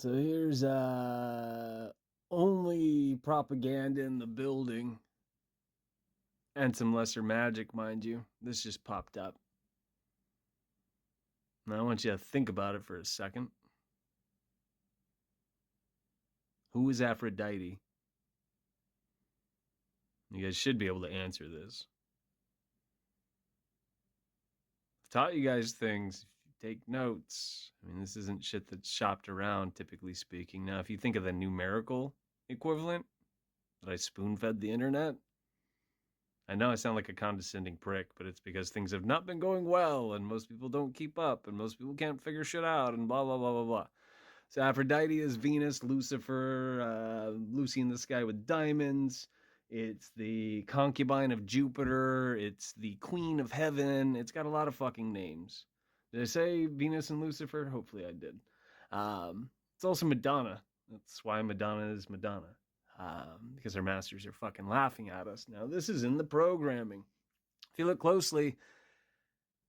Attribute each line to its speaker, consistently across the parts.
Speaker 1: So here's only propaganda in the building and some lesser magic, mind you. This just popped up. Now I want you to think about it for a second. Who is Aphrodite? You guys should be able to answer this. I've taught you guys things. If you take notes, I mean, this isn't shit that's shopped around, typically speaking. Now, if you think of the numerical equivalent that I spoon-fed the internet, I know I sound like a condescending prick, but it's because things have not been going well, and most people don't keep up, and most people can't figure shit out, and blah, blah, blah, blah, blah. So Aphrodite is Venus, Lucifer, Lucy in the Sky with Diamonds. It's the concubine of Jupiter. It's the queen of heaven. It's got a lot of fucking names. Did I say Venus and Lucifer? Hopefully I did. It's also Madonna. That's why Madonna is Madonna. Because her masters are fucking laughing at us. Now, this is in the programming. If you look closely,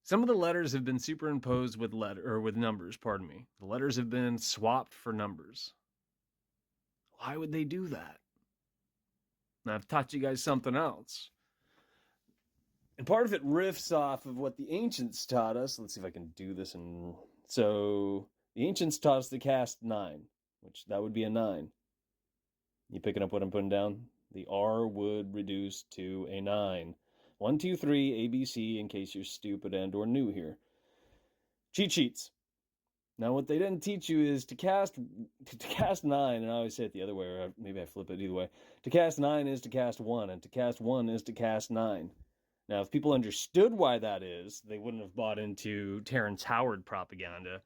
Speaker 1: some of the letters have been superimposed with numbers, pardon me. The letters have been swapped for numbers. Why would they do that? Now, I've taught you guys something else. And part of it riffs off of what the ancients taught us. Let's see if I can do this. So, the ancients taught us to cast 9, which that would be a 9. You picking up what I'm putting down? The R would reduce to a 9. 1, 2, 3, ABC, in case you're stupid and or new here. Cheat sheets. Now, what they didn't teach you is to cast 9, and I always say it the other way, or maybe I flip it either way. To cast 9 is to cast 1, and to cast 1 is to cast 9. Now, if people understood why that is, they wouldn't have bought into Terrence Howard propaganda.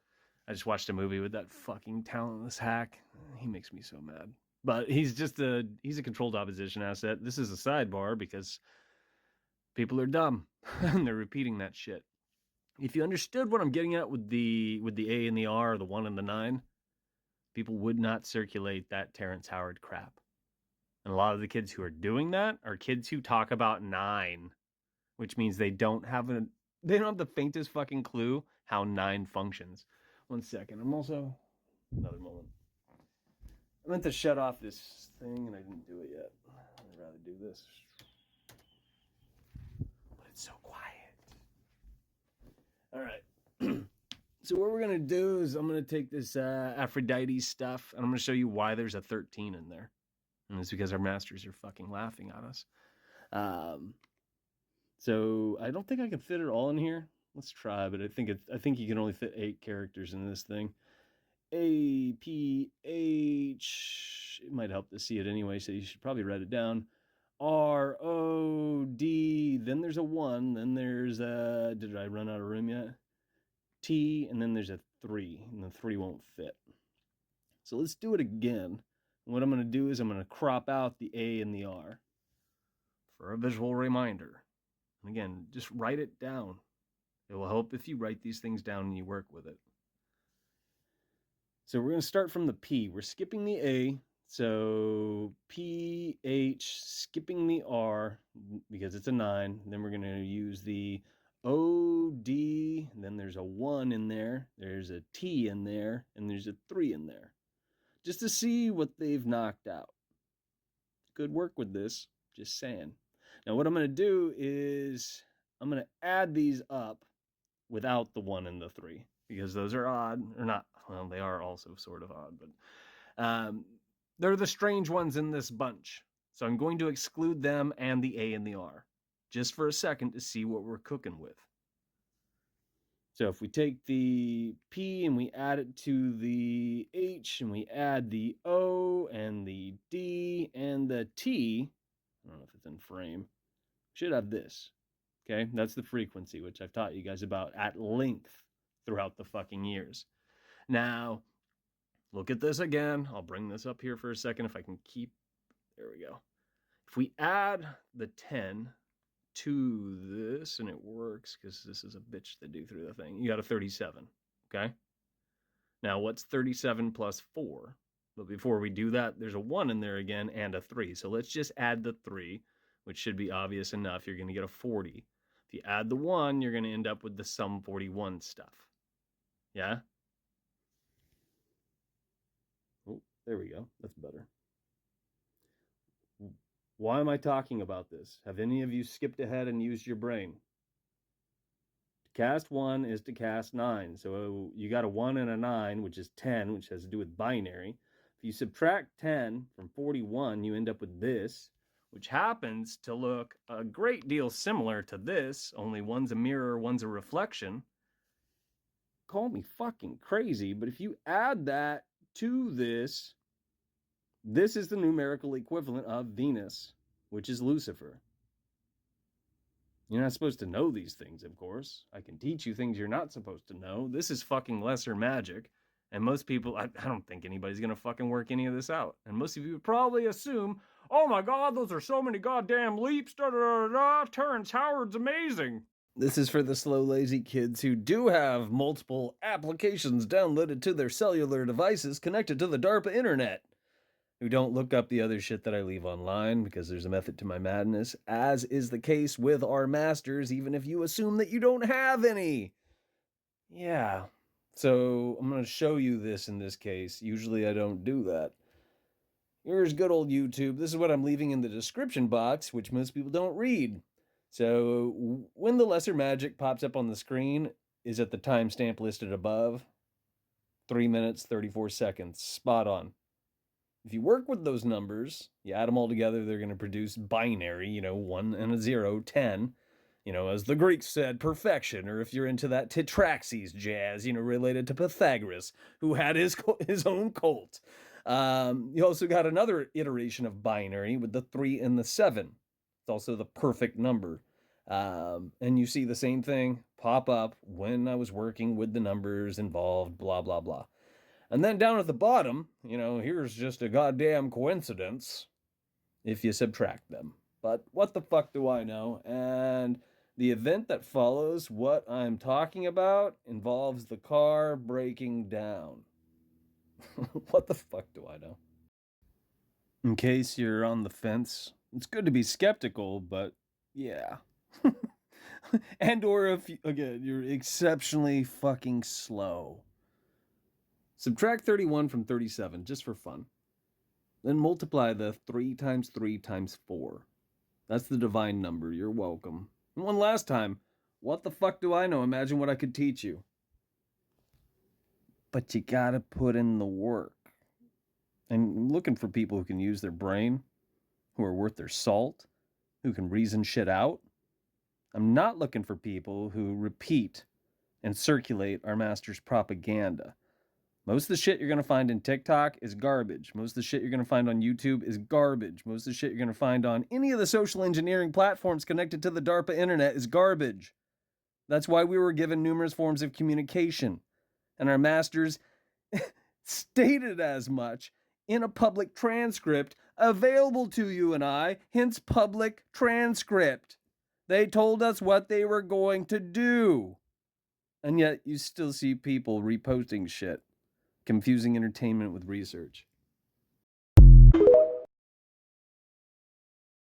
Speaker 1: I just watched a movie with that fucking talentless hack. He makes me so mad. But he's a controlled opposition asset. This is a sidebar because people are dumb and they're repeating that shit. If you understood what I'm getting at with the A and the R, the 1 and the 9, people would not circulate that Terrence Howard crap. And a lot of the kids who are doing that are kids who talk about 9, which means they don't have the faintest fucking clue how 9 functions. One second. Another moment. I meant to shut off this thing and I didn't do it yet. I'd rather do this. But it's so quiet. All right. So what we're going to do is I'm going to take this Aphrodite stuff and I'm going to show you why there's a 13 in there. And it's because our masters are fucking laughing at us. So I don't think I can fit it all in here. Let's try, but I think you can only fit 8 characters in this thing. A, P, H, it might help to see it anyway, so you should probably write it down. R, O, D, then there's a 1, then there's a, did I run out of room yet? T, and then there's a 3, and the 3 won't fit. So let's do it again. What I'm going to do is I'm going to crop out the A and the R for a visual reminder. And again, just write it down. It will help if you write these things down and you work with it. So we're going to start from the P. We're skipping the A. So P, H, skipping the R because it's a 9. Then we're going to use the O, D. And then there's a 1 in there. There's a T in there. And there's a 3 in there. Just to see what they've knocked out. Good work with this. Just saying. Now what I'm going to do is I'm going to add these up without the 1 and the 3. Because those are odd, or not, well, they are also sort of odd, but they're the strange ones in this bunch. So I'm going to exclude them and the A and the R, just for a second to see what we're cooking with. So if we take the P and we add it to the H, and we add the O and the D and the T, I don't know if it's in frame, we should have this. Okay, that's the frequency, which I've taught you guys about at length throughout the fucking years. Now, look at this again. I'll bring this up here for a second if I can keep... There we go. If we add the 10 to this, and it works because this is a bitch to do through the thing, you got a 37, okay? Now, what's 37 plus 4? But before we do that, there's a 1 in there again and a 3. So let's just add the 3, which should be obvious enough. You're going to get a 40. If you add the 1, you're going to end up with the sum 41 stuff. Yeah? There we go. That's better. Why am I talking about this? Have any of you skipped ahead and used your brain? To cast 1 is to cast 9. So you got a 1 and a 9, which is 10, which has to do with binary. If you subtract 10 from 41, you end up with this, which happens to look a great deal similar to this, only one's a mirror, one's a reflection. Call me fucking crazy, but if you add that to this is the numerical equivalent of Venus, which is Lucifer. You're not supposed to know these things, of course. I can teach you things you're not supposed to know. This is fucking lesser magic. And most people, I don't think anybody's going to fucking work any of this out. And most of you would probably assume, oh my God, those are so many goddamn leaps, Terrence Howard's amazing. This is for the slow, lazy kids who do have multiple applications downloaded to their cellular devices connected to the DARPA internet, who don't look up the other shit that I leave online because there's a method to my madness, as is the case with our masters, even if you assume that you don't have any. Yeah. So I'm going to show you this in this case. Usually I don't do that. Here's good old YouTube. This is what I'm leaving in the description box, which most people don't read. So when the lesser magic pops up on the screen is at the timestamp listed above. 3 minutes, 34 seconds. Spot on. If you work with those numbers, you add them all together, they're going to produce binary, 1 and a 0, 10. As the Greeks said, perfection. Or if you're into that tetraxis jazz, related to Pythagoras, who had his own cult. You also got another iteration of binary with the 3 and the 7. It's also the perfect number. And you see the same thing pop up when I was working with the numbers involved, blah, blah, blah. And then down at the bottom, here's just a goddamn coincidence if you subtract them. But what the fuck do I know? And the event that follows what I'm talking about involves the car breaking down. What the fuck do I know? In case you're on the fence, it's good to be skeptical, but yeah. And or if, again, you're exceptionally fucking slow. Subtract 31 from 37, just for fun. Then multiply the 3 times 3 times 4. That's the divine number. You're welcome. And one last time. What the fuck do I know? Imagine what I could teach you. But you gotta put in the work. And I'm looking for people who can use their brain, who are worth their salt, who can reason shit out. I'm not looking for people who repeat and circulate our master's propaganda. Most of the shit you're going to find in TikTok is garbage. Most of the shit you're going to find on YouTube is garbage. Most of the shit you're going to find on any of the social engineering platforms connected to the DARPA internet is garbage. That's why we were given numerous forms of communication. And our masters stated as much in a public transcript available to you and I, hence public transcript. They told us what they were going to do. And yet you still see people reposting shit, confusing entertainment with research.